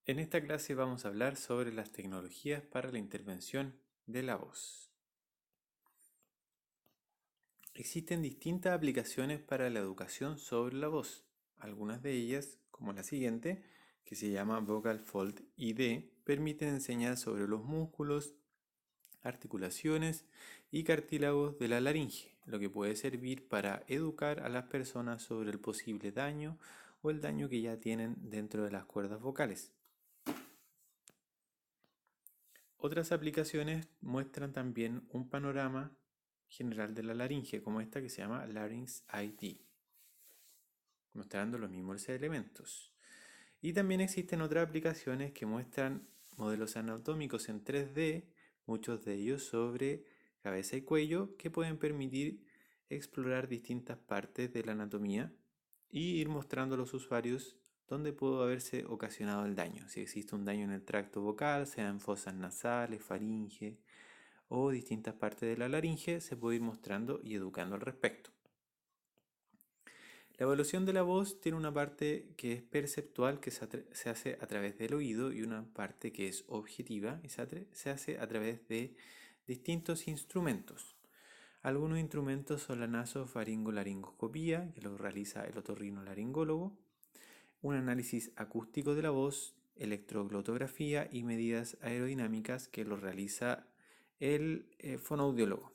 En esta clase vamos a hablar sobre las tecnologías para la intervención de la voz. Existen distintas aplicaciones para la educación sobre la voz. Algunas de ellas, como la siguiente, que se llama Vocal Fold ID, permiten enseñar sobre los músculos, articulaciones y cartílagos de la laringe, lo que puede servir para educar a las personas sobre el posible daño o el daño que ya tienen dentro de las cuerdas vocales. Otras aplicaciones muestran también un panorama general de la laringe, como esta que se llama Larynx ID, mostrando los mismos elementos. Y también existen otras aplicaciones que muestran modelos anatómicos en 3D, muchos de ellos sobre cabeza y cuello, que pueden permitir explorar distintas partes de la anatomía y ir mostrando a los usuarios dónde pudo haberse ocasionado el daño. Si existe un daño en el tracto vocal, sea en fosas nasales, faringe o distintas partes de la laringe, se puede ir mostrando y educando al respecto. La evaluación de la voz tiene una parte que es perceptual, que se hace a través del oído, y una parte que es objetiva y se hace a través de distintos instrumentos. Algunos instrumentos son la nasofaringolaringoscopía, que lo realiza el otorrinolaringólogo, un análisis acústico de la voz, electroglotografía y medidas aerodinámicas, que lo realiza el fonoaudiólogo.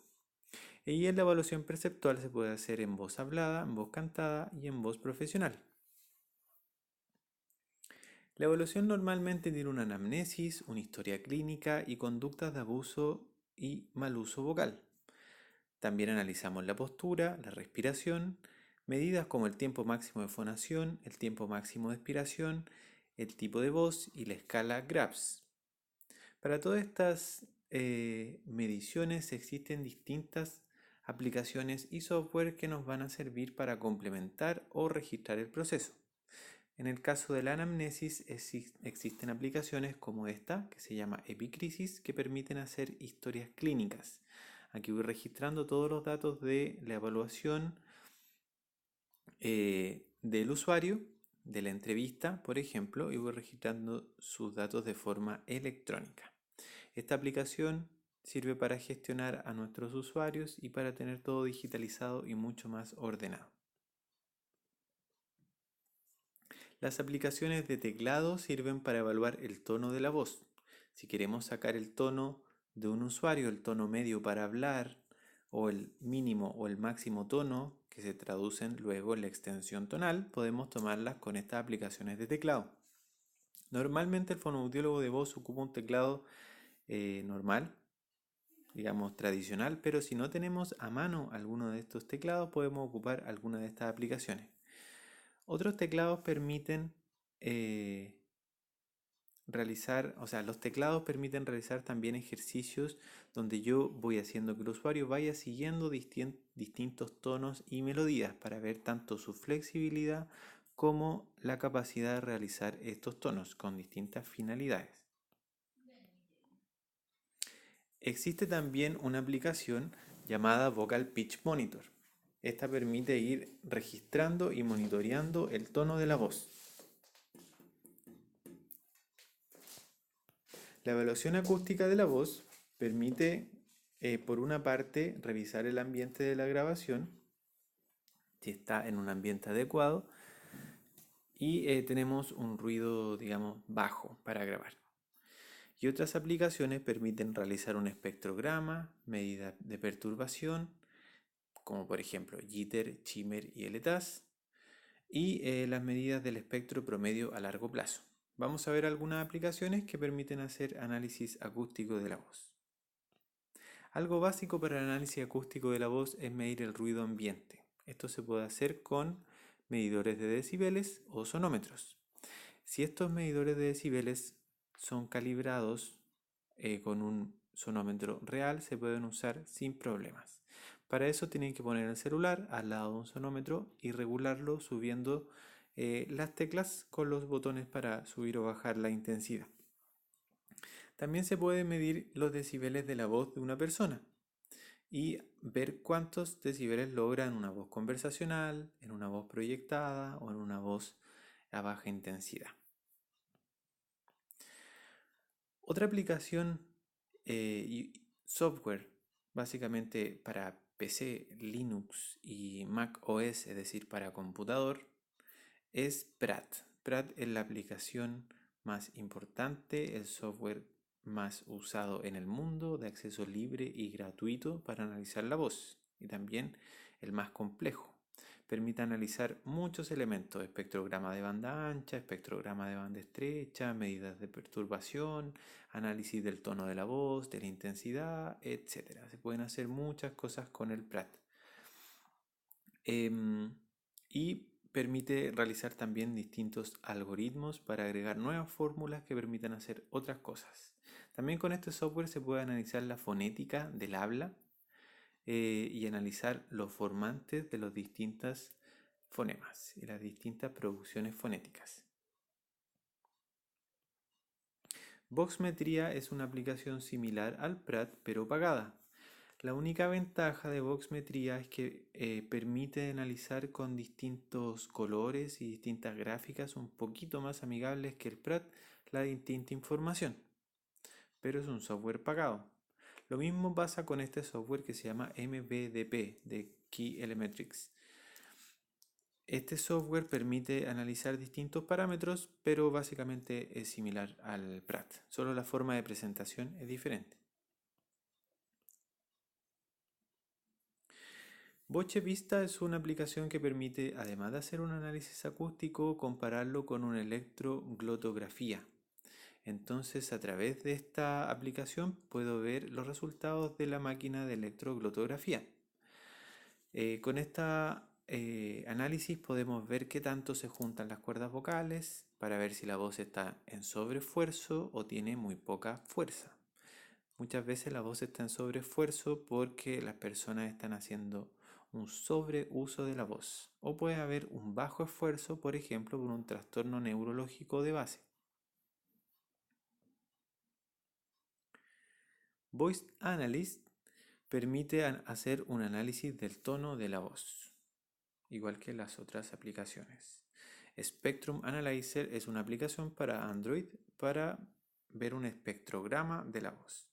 Y en la evaluación perceptual se puede hacer en voz hablada, en voz cantada y en voz profesional. La evaluación normalmente tiene una anamnesis, una historia clínica y conductas de abuso y mal uso vocal. También analizamos la postura, la respiración, medidas como el tiempo máximo de fonación, el tiempo máximo de expiración, el tipo de voz y la escala GRAPS. Para todas estas mediciones existen distintas aplicaciones y software que nos van a servir para complementar o registrar el proceso. En el caso de la anamnesis existen aplicaciones como esta, que se llama Epicrisis, que permiten hacer historias clínicas. Aquí voy registrando todos los datos de la evaluación del usuario, de la entrevista, por ejemplo, y voy registrando sus datos de forma electrónica. Esta aplicación sirve para gestionar a nuestros usuarios y para tener todo digitalizado y mucho más ordenado. Las aplicaciones de teclado sirven para evaluar el tono de la voz. Si queremos sacar el tono de un usuario, el tono medio para hablar, o el mínimo o el máximo tono, que se traducen luego en la extensión tonal, podemos tomarlas con estas aplicaciones de teclado. Normalmente el fonoaudiólogo de voz ocupa un teclado normal, digamos tradicional, pero si no tenemos a mano alguno de estos teclados, podemos ocupar alguna de estas aplicaciones. Otros teclados permiten los teclados permiten realizar también ejercicios donde yo voy haciendo que el usuario vaya siguiendo distintos tonos y melodías para ver tanto su flexibilidad como la capacidad de realizar estos tonos con distintas finalidades. Existe también una aplicación llamada Vocal Pitch Monitor. Esta permite ir registrando y monitoreando el tono de la voz. La evaluación acústica de la voz permite, por una parte, revisar el ambiente de la grabación, si está en un ambiente adecuado, y tenemos un ruido, digamos, bajo para grabar. Y otras aplicaciones permiten realizar un espectrograma, medida de perturbación, como por ejemplo jitter, shimmer y LTAS, y las medidas del espectro promedio a largo plazo. Vamos a ver algunas aplicaciones que permiten hacer análisis acústico de la voz. Algo básico para el análisis acústico de la voz es medir el ruido ambiente. Esto se puede hacer con medidores de decibeles o sonómetros. Si estos medidores de decibeles son calibrados con un sonómetro real, se pueden usar sin problemas. Para eso tienen que poner el celular al lado de un sonómetro y regularlo subiendo las teclas con los botones para subir o bajar la intensidad. También se puede medir los decibeles de la voz de una persona y ver cuántos decibeles logra en una voz conversacional, en una voz proyectada o en una voz a baja intensidad. Otra aplicación y software, básicamente para PC, Linux y Mac OS, es decir, para computador, es Pratt. Pratt es la aplicación más importante, el software más usado en el mundo, de acceso libre y gratuito para analizar la voz, y también el más complejo. Permite analizar muchos elementos: espectrograma de banda ancha, espectrograma de banda estrecha, medidas de perturbación, análisis del tono de la voz, de la intensidad, etc. Se pueden hacer muchas cosas con el Pratt. Y permite realizar también distintos algoritmos para agregar nuevas fórmulas que permitan hacer otras cosas. También con este software se puede analizar la fonética del habla y analizar los formantes de los distintos fonemas y las distintas producciones fonéticas. Voxmetría es una aplicación similar al Pratt pero pagada. La única ventaja de Voxmetría es que permite analizar con distintos colores y distintas gráficas un poquito más amigables que el Pratt la distinta información, pero es un software pagado. Lo mismo pasa con este software que se llama MBDP de Key Elemetrics. Este software permite analizar distintos parámetros, pero básicamente es similar al Pratt, solo la forma de presentación es diferente. Voce Vista es una aplicación que permite, además de hacer un análisis acústico, compararlo con una electroglotografía. Entonces, a través de esta aplicación puedo ver los resultados de la máquina de electroglotografía. Con este análisis podemos ver qué tanto se juntan las cuerdas vocales para ver si la voz está en sobreesfuerzo o tiene muy poca fuerza. Muchas veces la voz está en sobreesfuerzo porque las personas están haciendo un sobreuso de la voz. O puede haber un bajo esfuerzo, por ejemplo, por un trastorno neurológico de base. Voice Analyst permite hacer un análisis del tono de la voz, igual que las otras aplicaciones. Spectrum Analyzer es una aplicación para Android para ver un espectrograma de la voz,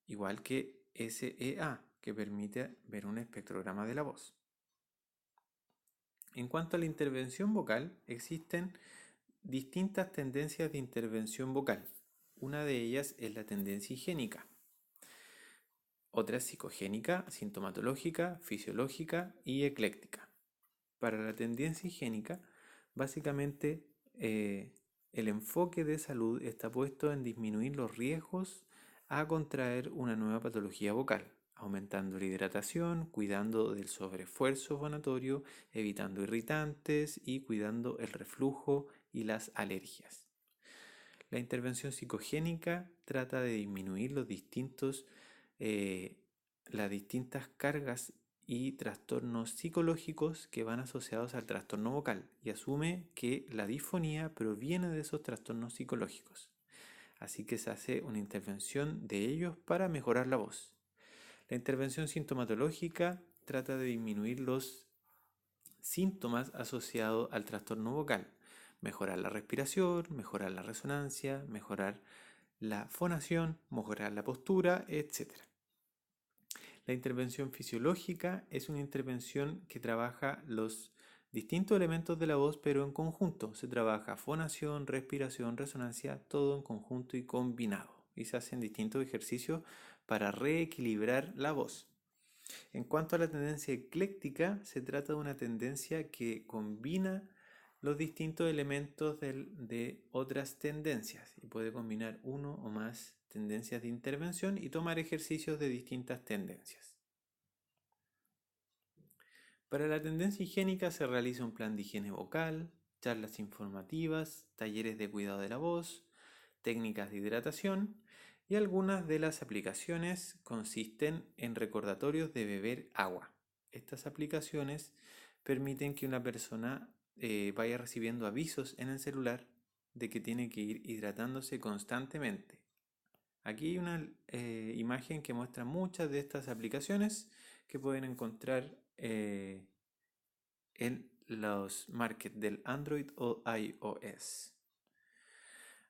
igual que SEA, que permite ver un espectrograma de la voz. En cuanto a la intervención vocal, existen distintas tendencias de intervención vocal. Una de ellas es la tendencia higiénica. Otra es psicogénica, sintomatológica, fisiológica y ecléctica. Para la tendencia higiénica, básicamente el enfoque de salud está puesto en disminuir los riesgos a contraer una nueva patología vocal, aumentando la hidratación, cuidando del sobreesfuerzo fonatorio, evitando irritantes y cuidando el reflujo y las alergias. La intervención psicogénica trata de disminuir las distintas cargas y trastornos psicológicos que van asociados al trastorno vocal y asume que la disfonía proviene de esos trastornos psicológicos. Así que se hace una intervención de ellos para mejorar la voz. La intervención sintomatológica trata de disminuir los síntomas asociados al trastorno vocal, mejorar la respiración, mejorar la resonancia, mejorar la fonación, mejorar la postura, etc. La intervención fisiológica es una intervención que trabaja los distintos elementos de la voz, pero en conjunto. Se trabaja fonación, respiración, resonancia, todo en conjunto y combinado. Y se hacen distintos ejercicios para reequilibrar la voz. En cuanto a la tendencia ecléctica, se trata de una tendencia que combina los distintos elementos de otras tendencias y puede combinar uno o más tendencias de intervención y tomar ejercicios de distintas tendencias. Para la tendencia higiénica se realiza un plan de higiene vocal, charlas informativas, talleres de cuidado de la voz, técnicas de hidratación y algunas de las aplicaciones consisten en recordatorios de beber agua. Estas aplicaciones permiten que una persona vaya recibiendo avisos en el celular de que tiene que ir hidratándose constantemente. Aquí hay una imagen que muestra muchas de estas aplicaciones que pueden encontrar en los markets del Android o iOS.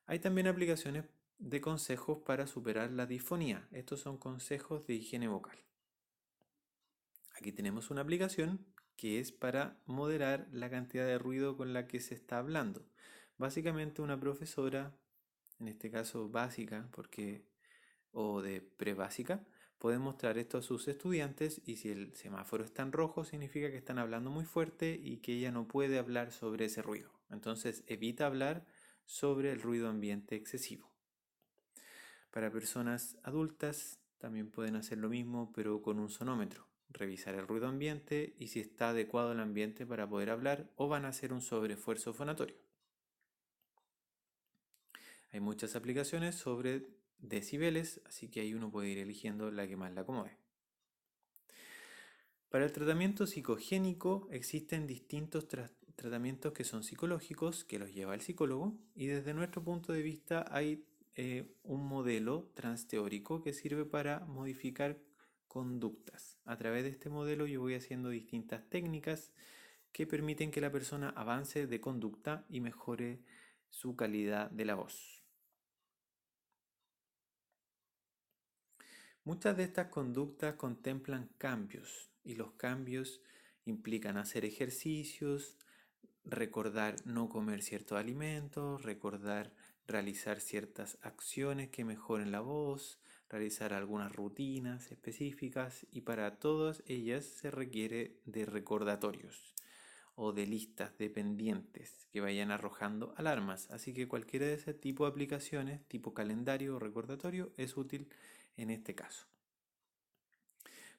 Hay también aplicaciones de consejos para superar la disfonía. Estos son consejos de higiene vocal. Aquí tenemos una aplicación que es para moderar la cantidad de ruido con la que se está hablando. Básicamente una profesora, en este caso básica, o de prebásica, puede mostrar esto a sus estudiantes y si el semáforo está en rojo significa que están hablando muy fuerte y que ella no puede hablar sobre ese ruido. Entonces evita hablar sobre el ruido ambiente excesivo. Para personas adultas también pueden hacer lo mismo pero con un sonómetro. Revisar el ruido ambiente y si está adecuado el ambiente para poder hablar o van a hacer un sobreesfuerzo fonatorio. Hay muchas aplicaciones sobre decibeles, así que ahí uno puede ir eligiendo la que más le acomode. Para el tratamiento psicogénico existen distintos tratamientos que son psicológicos, que los lleva el psicólogo, y desde nuestro punto de vista hay un modelo transteórico que sirve para modificar conductas. A través de este modelo yo voy haciendo distintas técnicas que permiten que la persona avance de conducta y mejore su calidad de la voz. Muchas de estas conductas contemplan cambios y los cambios implican hacer ejercicios, recordar no comer ciertos alimentos, recordar realizar ciertas acciones que mejoren la voz, realizar algunas rutinas específicas y para todas ellas se requiere de recordatorios o de listas de pendientes que vayan arrojando alarmas. Así que cualquiera de ese tipo de aplicaciones, tipo calendario o recordatorio, es útil en este caso.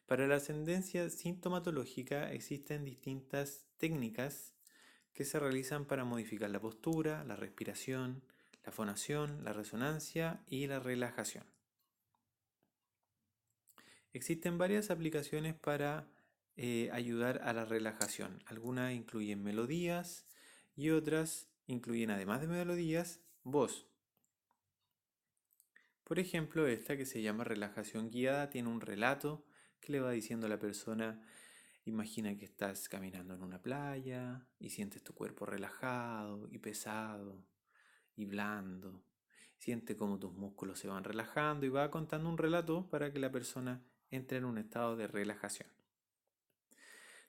Para la ascendencia sintomatológica existen distintas técnicas que se realizan para modificar la postura, la respiración, la fonación, la resonancia y la relajación. Existen varias aplicaciones para ayudar a la relajación. Algunas incluyen melodías y otras incluyen, además de melodías, voz. Por ejemplo, esta que se llama relajación guiada tiene un relato que le va diciendo a la persona: imagina que estás caminando en una playa y sientes tu cuerpo relajado y pesado y blando. Siente cómo tus músculos se van relajando y va contando un relato para que la persona entre en un estado de relajación.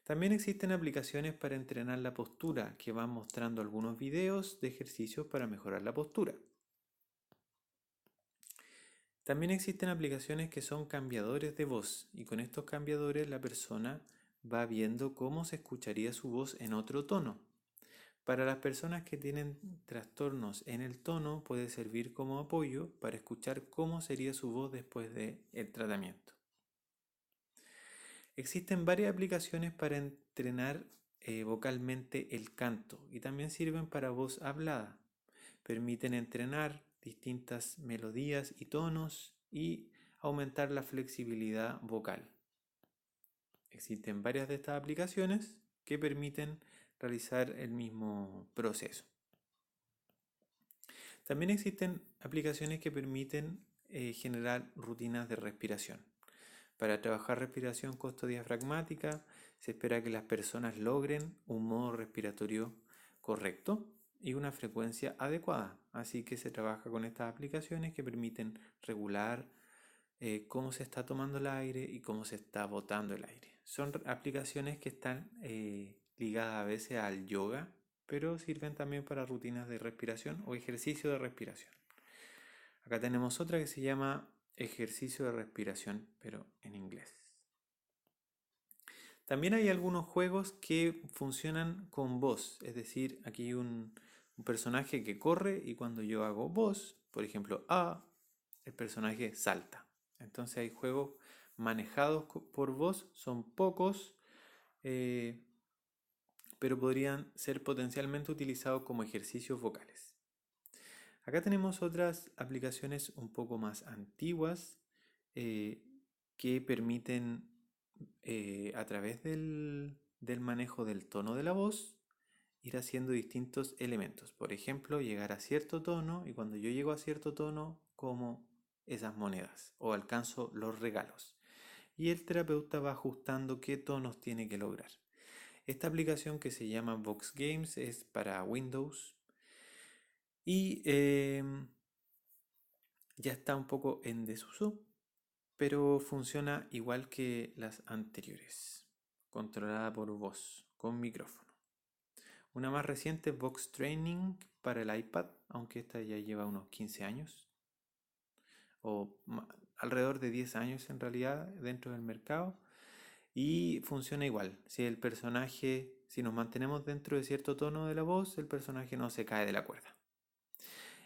También existen aplicaciones para entrenar la postura que van mostrando algunos videos de ejercicios para mejorar la postura. También existen aplicaciones que son cambiadores de voz y con estos cambiadores la persona va viendo cómo se escucharía su voz en otro tono. Para las personas que tienen trastornos en el tono puede servir como apoyo para escuchar cómo sería su voz después del tratamiento. Existen varias aplicaciones para entrenar vocalmente el canto y también sirven para voz hablada. Permiten entrenar distintas melodías y tonos y aumentar la flexibilidad vocal. Existen varias de estas aplicaciones que permiten realizar el mismo proceso. También existen aplicaciones que permiten generar rutinas de respiración. Para trabajar respiración costodiafragmática se espera que las personas logren un modo respiratorio correcto y una frecuencia adecuada. Así que se trabaja con estas aplicaciones que permiten regular cómo se está tomando el aire y cómo se está botando el aire. Son aplicaciones que están ligadas a veces al yoga, pero sirven también para rutinas de respiración o ejercicio de respiración. Acá tenemos otra que se llama ejercicio de respiración, pero en inglés. También hay algunos juegos que funcionan con voz, es decir, aquí hay un personaje que corre y cuando yo hago voz, por ejemplo, el personaje salta. Entonces hay juegos manejados por voz, son pocos, pero podrían ser potencialmente utilizados como ejercicios vocales. Acá tenemos otras aplicaciones un poco más antiguas que permiten a través del manejo del tono de la voz ir haciendo distintos elementos. Por ejemplo, llegar a cierto tono y cuando yo llego a cierto tono como esas monedas o alcanzo los regalos. Y el terapeuta va ajustando qué tonos tiene que lograr. Esta aplicación que se llama Vox Games es para Windows y ya está un poco en desuso, pero funciona igual que las anteriores, controlada por voz, con micrófono. Una más reciente es Vox Training para el iPad, aunque esta ya lleva unos 15 años, o alrededor de 10 años en realidad dentro del mercado, y funciona igual. Si nos mantenemos dentro de cierto tono de la voz, el personaje no se cae de la cuerda.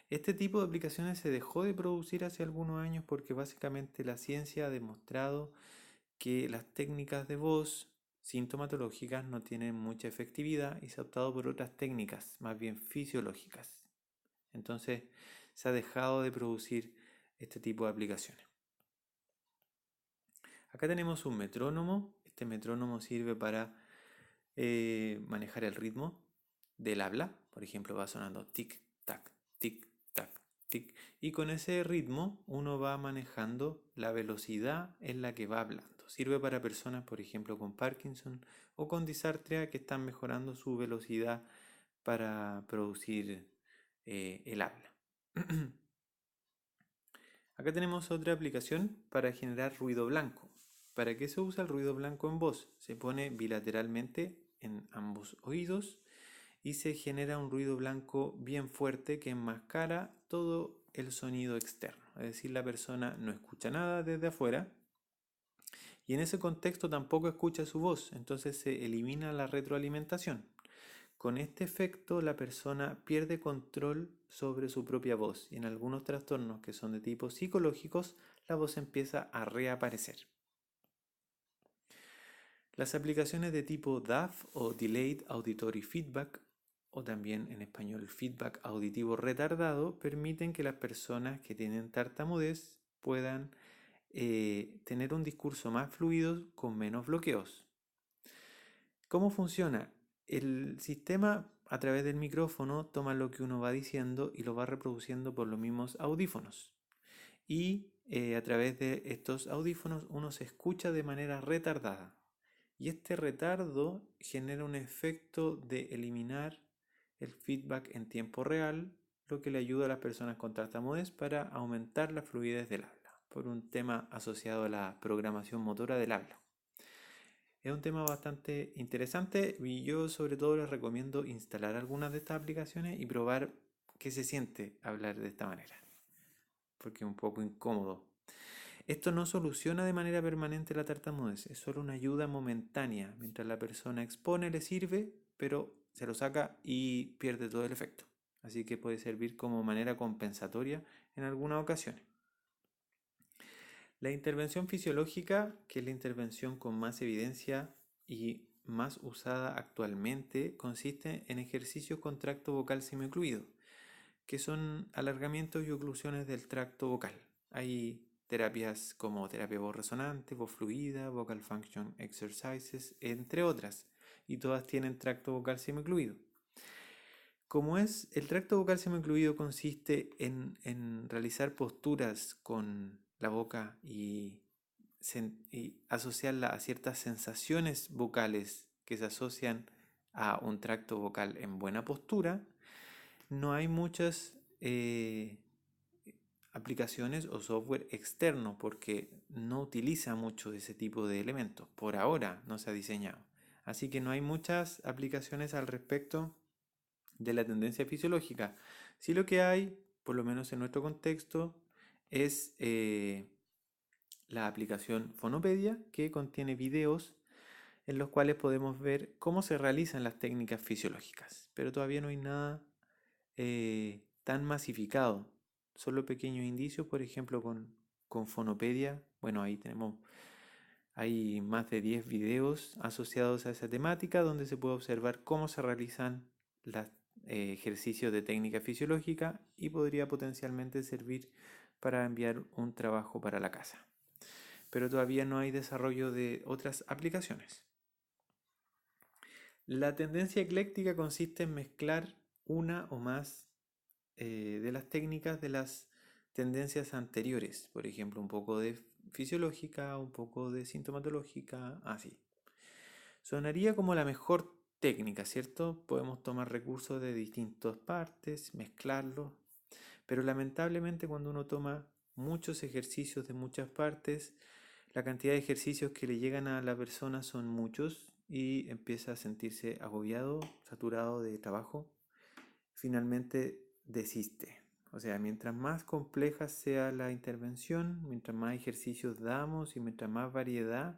Este tipo de aplicaciones se dejó de producir hace algunos años porque básicamente la ciencia ha demostrado que las técnicas de voz sintomatológicas no tienen mucha efectividad y se ha optado por otras técnicas, más bien fisiológicas. Entonces se ha dejado de producir este tipo de aplicaciones. Acá tenemos un metrónomo. Este metrónomo sirve para manejar el ritmo del habla. Por ejemplo, va sonando tic, tac, tic, tac, tic. Y con ese ritmo uno va manejando la velocidad en la que va hablando. Sirve para personas, por ejemplo, con Parkinson o con disartria que están mejorando su velocidad para producir el habla. Acá tenemos otra aplicación para generar ruido blanco. ¿Para qué se usa el ruido blanco en voz? Se pone bilateralmente en ambos oídos y se genera un ruido blanco bien fuerte que enmascara todo el sonido externo. Es decir, la persona no escucha nada desde afuera y en ese contexto tampoco escucha su voz, entonces se elimina la retroalimentación. Con este efecto, la persona pierde control sobre su propia voz y en algunos trastornos que son de tipo psicológicos, la voz empieza a reaparecer. Las aplicaciones de tipo DAF o Delayed Auditory Feedback, o también en español feedback auditivo retardado, permiten que las personas que tienen tartamudez puedan tener un discurso más fluido con menos bloqueos. ¿Cómo funciona? El sistema a través del micrófono toma lo que uno va diciendo y lo va reproduciendo por los mismos audífonos. Y a través de estos audífonos uno se escucha de manera retardada. Y este retardo genera un efecto de eliminar el feedback en tiempo real, lo que le ayuda a las personas con tartamudez para aumentar la fluidez del habla, por un tema asociado a la programación motora del habla. Es un tema bastante interesante y yo sobre todo les recomiendo instalar algunas de estas aplicaciones y probar qué se siente hablar de esta manera, porque es un poco incómodo. Esto no soluciona de manera permanente la tartamudez, es solo una ayuda momentánea. Mientras la persona expone le sirve, pero se lo saca y pierde todo el efecto. Así que puede servir como manera compensatoria en algunas ocasiones. La intervención fisiológica, que es la intervención con más evidencia y más usada actualmente, consiste en ejercicios con tracto vocal semicluido, que son alargamientos y oclusiones del tracto vocal. Hay terapias como terapia voz resonante, voz fluida, vocal function exercises, entre otras, y todas tienen tracto vocal semicluido. Como es, el tracto vocal semicluido consiste en realizar posturas con la boca y asociarla a ciertas sensaciones vocales que se asocian a un tracto vocal en buena postura. No hay muchas aplicaciones o software externo porque no utiliza mucho de ese tipo de elementos. Por ahora no se ha diseñado. Así que no hay muchas aplicaciones al respecto de la tendencia fisiológica. Sí, lo que hay, por lo menos en nuestro contexto, es la aplicación Fonopedia, que contiene videos en los cuales podemos ver cómo se realizan las técnicas fisiológicas. Pero todavía no hay nada tan masificado. Solo pequeños indicios, por ejemplo, con Fonopedia. Bueno, hay más de 10 videos asociados a esa temática donde se puede observar cómo se realizan los ejercicios de técnica fisiológica y podría potencialmente servir para enviar un trabajo para la casa. Pero todavía no hay desarrollo de otras aplicaciones. La tendencia ecléctica consiste en mezclar una o más de las técnicas de las tendencias anteriores, por ejemplo, un poco de fisiológica, un poco de sintomatológica, así. Sonaría como la mejor técnica, ¿cierto? Podemos tomar recursos de distintas partes, mezclarlos, pero lamentablemente cuando uno toma muchos ejercicios de muchas partes, la cantidad de ejercicios que le llegan a la persona son muchos y empieza a sentirse agobiado, saturado de trabajo. Finalmente desiste. O sea, mientras más compleja sea la intervención, mientras más ejercicios damos y mientras más variedad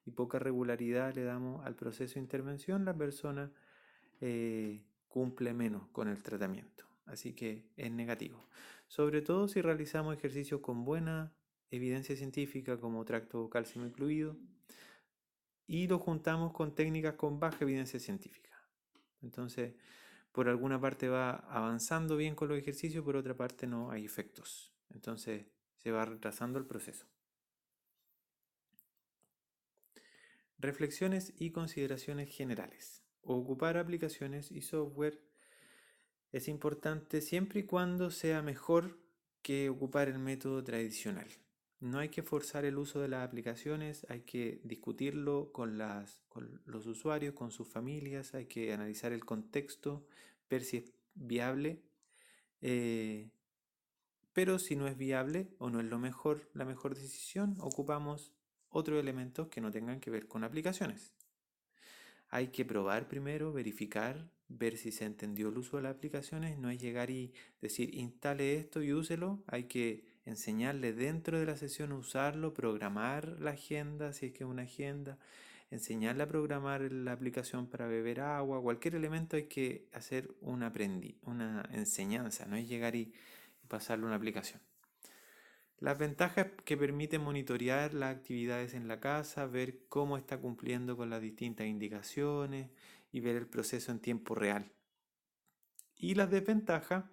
y poca regularidad le damos al proceso de intervención, la persona cumple menos con el tratamiento. Así que es negativo. Sobre todo si realizamos ejercicios con buena evidencia científica como tracto vocal incluido y lo juntamos con técnicas con baja evidencia científica. Entonces, por alguna parte va avanzando bien con los ejercicios, por otra parte no hay efectos. Entonces se va retrasando el proceso. Reflexiones y consideraciones generales. Ocupar aplicaciones y software es importante siempre y cuando sea mejor que ocupar el método tradicional. No hay que forzar el uso de las aplicaciones, hay que discutirlo con los usuarios, con sus familias, hay que analizar el contexto, ver si es viable. eh, pero si no es viable o no es la mejor decisión, ocupamos otros elementos que no tengan que ver con aplicaciones. Hay que probar primero, verificar, ver si se entendió el uso de las aplicaciones. No es llegar y decir instale esto y úselo. Hay que enseñarle dentro de la sesión a usarlo, programar la agenda, si es que es una agenda, enseñarle a programar la aplicación para beber agua. Cualquier elemento hay que hacer una enseñanza, no es llegar y pasarle una aplicación. Las ventajas que permiten monitorear las actividades en la casa, ver cómo está cumpliendo con las distintas indicaciones y ver el proceso en tiempo real. Y las desventajas,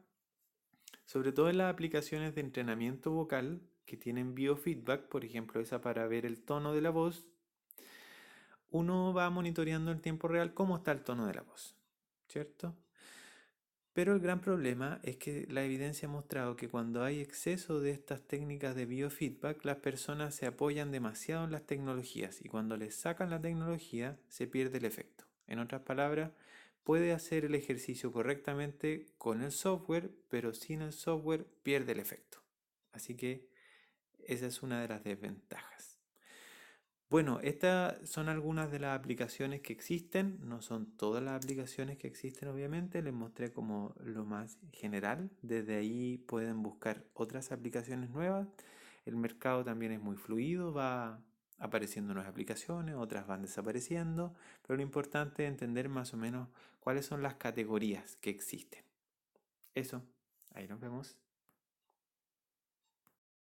sobre todo en las aplicaciones de entrenamiento vocal que tienen biofeedback, por ejemplo esa para ver el tono de la voz, uno va monitoreando en tiempo real cómo está el tono de la voz, ¿cierto? Pero el gran problema es que la evidencia ha mostrado que cuando hay exceso de estas técnicas de biofeedback, las personas se apoyan demasiado en las tecnologías y cuando les sacan la tecnología se pierde el efecto. En otras palabras, puede hacer el ejercicio correctamente con el software, pero sin el software pierde el efecto. Así que esa es una de las desventajas. Bueno, estas son algunas de las aplicaciones que existen, no son todas las aplicaciones que existen obviamente, les mostré como lo más general, desde ahí pueden buscar otras aplicaciones nuevas, el mercado también es muy fluido, va apareciendo nuevas aplicaciones, otras van desapareciendo, pero lo importante es entender más o menos cuáles son las categorías que existen. Eso, ahí nos vemos.